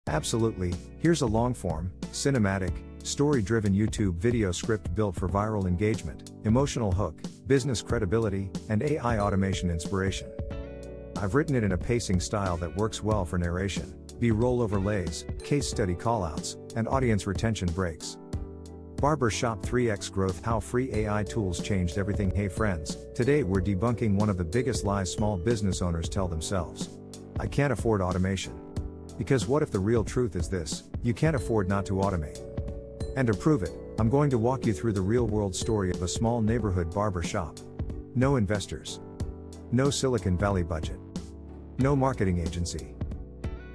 Absolutely. Here's a long-form, cinematic, story-driven YouTube video script built for viral engagement, emotional hook, business credibility, and AI automation inspiration. I've written it in a pacing style that works well for narration, B-roll overlays, case study callouts, and audience retention breaks. Barber Shop 3x Growth: How Free AI Tools Changed Everything. Hey friends, today we're debunking one of the biggest lies small business owners tell themselves. I can't afford automation. Because what if the real truth is this: you can't afford not to automate? And to prove it, I'm going to walk you through the real-world story of a small neighborhood barber shop. No investors. No Silicon Valley budget. No marketing agency.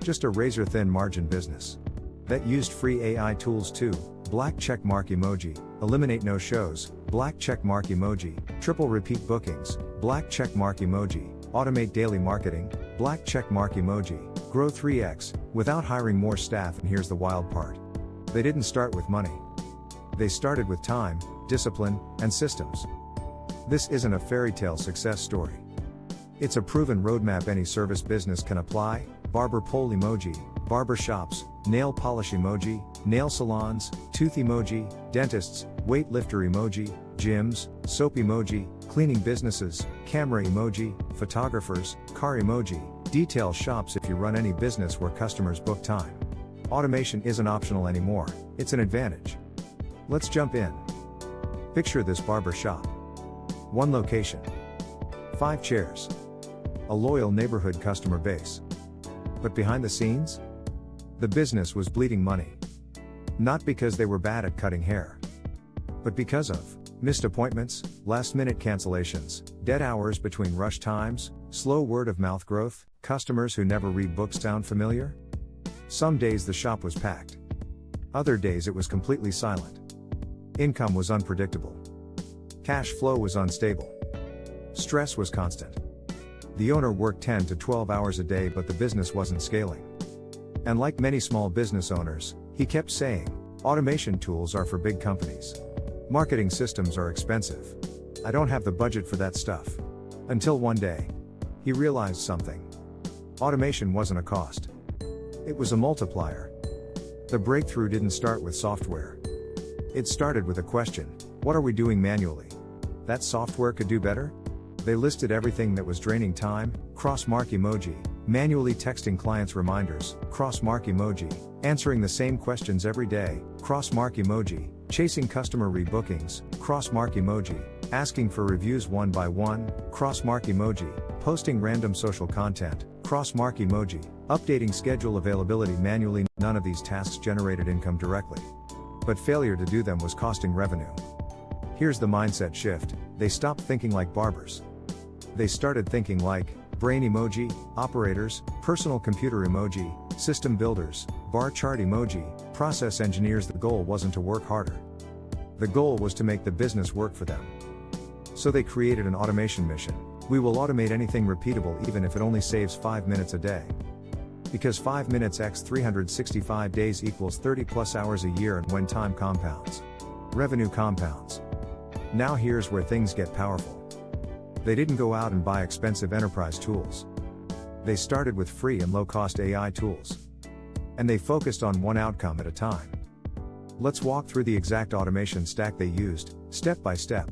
Just a razor-thin margin business that used free AI tools to black check mark emoji, eliminate no-shows, black check mark emoji, triple repeat bookings, black check mark emoji, automate daily marketing, black check mark emoji, grow 3x, without hiring more staff. And here's the wild part. They didn't start with money. They started with time, discipline, and systems. This isn't a fairy tale success story. It's a proven roadmap any service business can apply: barber pole emoji, barber shops, nail polish emoji, nail salons, tooth emoji, dentists, weightlifter emoji, gyms, soap emoji, cleaning businesses, camera emoji, photographers, car emoji, detail shops. If you run any business where customers book time, automation isn't optional anymore, it's an advantage. Let's jump in. Picture this barber shop. One location. 5 chairs. A loyal neighborhood customer base. But behind the scenes? The business was bleeding money. Not because they were bad at cutting hair, but because of missed appointments, last-minute cancellations, dead hours between rush times, slow word-of-mouth growth, customers who never read books. Sound familiar? Some days the shop was packed. Other days it was completely silent. Income was unpredictable. Cash flow was unstable. Stress was constant. The owner worked 10 to 12 hours a day, but the business wasn't scaling. And like many small business owners, he kept saying, automation tools are for big companies. Marketing systems are expensive. I don't have the budget for that stuff. Until one day, he realized something. Automation wasn't a cost. It was a multiplier. The breakthrough didn't start with software. It started with a question: what are we doing manually that software could do better? They listed everything that was draining time: cross-mark emoji, manually texting clients reminders, cross-mark emoji, answering the same questions every day, cross-mark emoji, chasing customer rebookings, cross-mark emoji, asking for reviews one by one, cross-mark emoji, posting random social content, cross-mark emoji, updating schedule availability manually. None of these tasks generated income directly, but failure to do them was costing revenue. Here's the mindset shift: they stopped thinking like barbers. They started thinking like brain emoji, operators, personal computer emoji, system builders, bar chart emoji, process engineers. The goal wasn't to work harder. The goal was to make the business work for them. So they created an automation mission. We will automate anything repeatable, even if it only saves 5 minutes a day. Because 5 minutes x 365 days equals 30 plus hours a year, and when time compounds, revenue compounds. Now here's where things get powerful. They didn't go out and buy expensive enterprise tools. They started with free and low-cost AI tools. And they focused on one outcome at a time. Let's walk through the exact automation stack they used, step by step.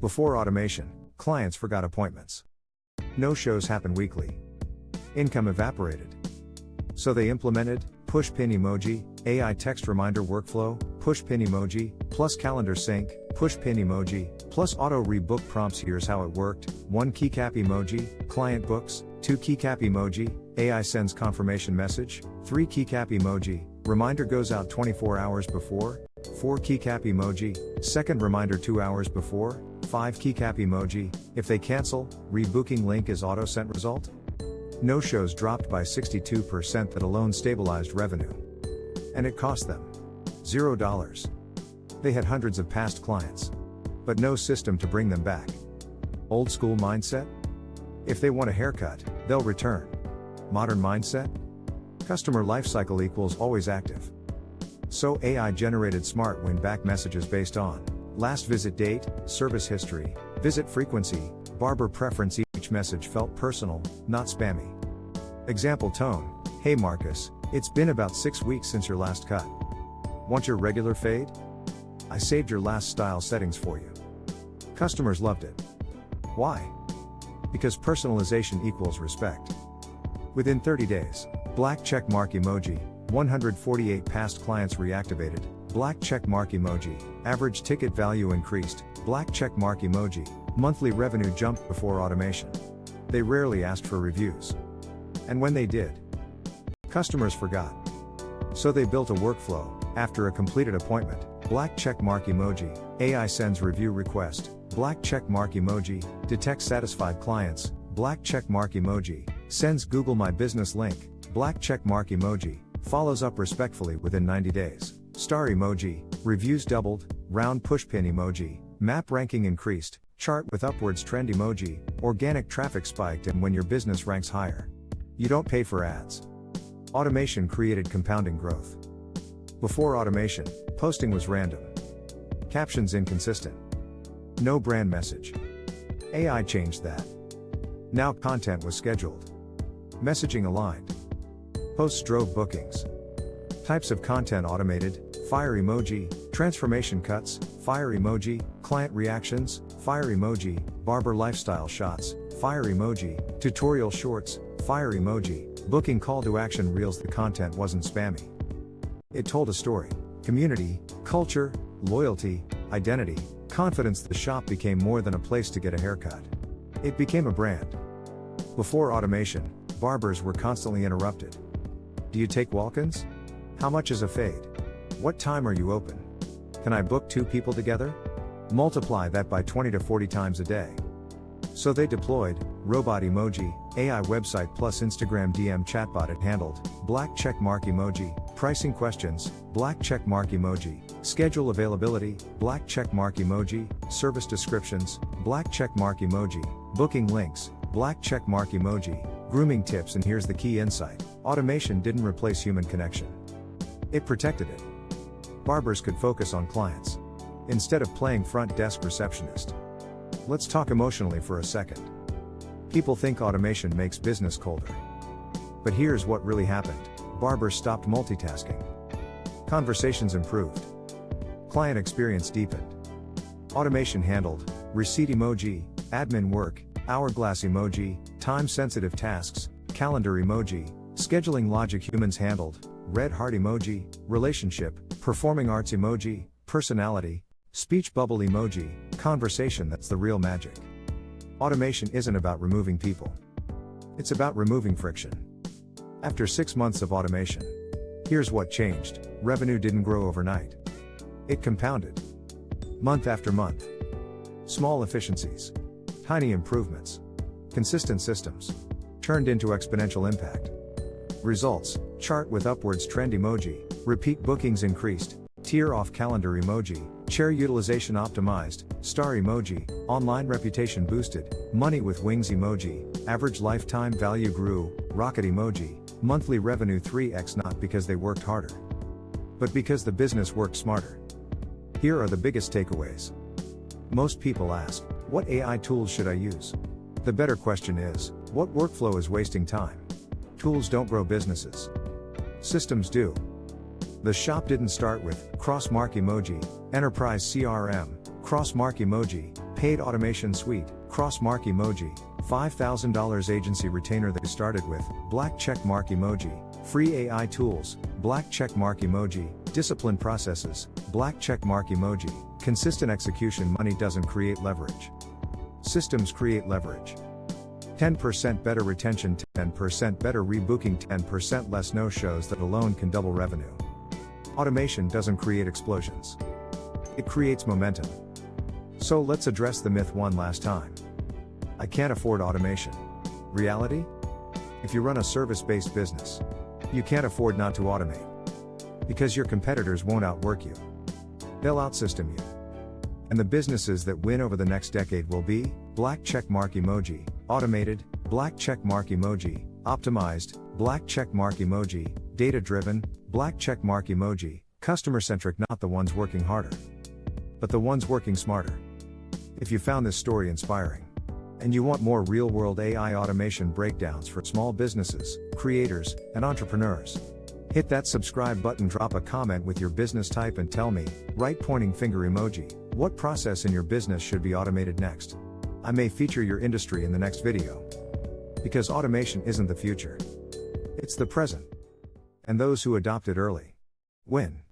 Before automation, clients forgot appointments. No-shows happened weekly. Income evaporated. So they implemented push pin emoji, AI text reminder workflow, push pin emoji, plus calendar sync, push pin emoji, plus auto rebook prompts. Here's how it worked: 1 keycap emoji, client books; 2 keycap emoji, AI sends confirmation message; 3 keycap emoji, reminder goes out 24 hours before; 4 keycap emoji, second reminder 2 hours before; 5 keycap emoji, if they cancel, rebooking link is auto sent. Result? No-shows dropped by 62%. That alone stabilized revenue. And it cost them $0. They had hundreds of past clients, but no system to bring them back. Old school mindset? If they want a haircut, they'll return. Modern mindset? Customer lifecycle equals always active. So AI generated smart win-back messages based on last visit date, service history, visit frequency, barber preference. Each message felt personal, not spammy. Example tone: hey Marcus, It's been about 6 weeks since your last cut. Want your regular fade? I saved your last style settings for you. Customers loved it. Why? Because personalization equals respect. Within 30 days, black check mark emoji, 148 past clients reactivated, black check mark emoji, average ticket value increased, black check mark emoji, monthly revenue jumped before automation. They rarely asked for reviews. And when they did, customers forgot. So they built a workflow. After a completed appointment, black check mark emoji, AI sends review request, black check mark emoji, detects satisfied clients, black check mark emoji, sends Google My Business link, black check mark emoji, follows up respectfully within 90 days, star emoji, reviews doubled, round pushpin emoji, map ranking increased, chart with upwards trend emoji, organic traffic spiked, and when your business ranks higher. You don't pay for ads. Automation created compounding growth. Before automation, posting was random. Captions inconsistent. No brand message. AI changed that. Now content was scheduled. Messaging aligned. Posts drove bookings. Types of content automated, fire emoji, transformation cuts, fire emoji, client reactions, fire emoji, barber lifestyle shots, fire emoji, tutorial shorts, fire emoji, booking call to action reels. The content wasn't spammy. It told a story, community, culture, loyalty, identity, confidence. The shop became more than a place to get a haircut. It became a brand. Before automation, barbers were constantly interrupted. Do you take walk-ins? How much is a fade? What time are you open? Can I book 2 people together? Multiply that by 20 to 40 times a day. So they deployed robot emoji, AI website plus Instagram DM chatbot. It handled black check mark emoji, pricing questions, black check mark emoji, schedule availability, black check mark emoji, service descriptions, black check mark emoji, booking links, black check mark emoji, grooming tips. And here's the key insight: automation didn't replace human connection. It protected it. Barbers could focus on clients instead of playing front desk receptionist. Let's talk emotionally for a second. People think automation makes business colder. But here's what really happened. Barbers stopped multitasking. Conversations improved. Client experience deepened. Automation handled receipt emoji, admin work, hourglass emoji, time-sensitive tasks, calendar emoji, scheduling logic. Humans handled red heart emoji, relationship, performing arts emoji, personality, speech bubble emoji, conversation. That's the real magic. Automation isn't about removing people. It's about removing friction. After 6 months of automation, here's what changed. Revenue didn't grow overnight. It compounded. Month after month. Small efficiencies. Tiny improvements. Consistent systems. Turned into exponential impact. Results: chart with upwards trend emoji, repeat bookings increased, tier off calendar emoji, chair utilization optimized, star emoji, online reputation boosted, money with wings emoji, average lifetime value grew, rocket emoji, monthly revenue 3x. Not because they worked harder, but because the business worked smarter. Here are the biggest takeaways. Most people ask, what AI tools should I use? The better question is, what workflow is wasting time? Tools don't grow businesses. Systems do. The shop didn't start with cross-mark emoji, enterprise CRM, cross-mark emoji, paid automation suite, cross-mark emoji, $5,000 agency retainer. They started with black check mark emoji, free AI tools, black check mark emoji, discipline processes, black check mark emoji, consistent execution. Money doesn't create leverage. Systems create leverage. 10% better retention, 10% better rebooking, 10% less no-shows. That alone can double revenue. Automation doesn't create explosions. It creates momentum. So let's address the myth one last time. I can't afford automation. Reality? If you run a service-based business, you can't afford not to automate. Because your competitors won't outwork you. They'll outsystem you. And the businesses that win over the next decade will be black check mark emoji, automated, black check mark emoji, optimized, black check mark emoji, data-driven, black check mark emoji, customer-centric. Not the ones working harder, but the ones working smarter. If you found this story inspiring, and you want more real-world AI automation breakdowns for small businesses, creators, and entrepreneurs, Hit that subscribe button, drop a comment with your business type and tell me, right pointing finger emoji, what process in your business should be automated next. I may feature your industry in the next video. Because automation isn't the future. It's the present. And those who adopt it early win.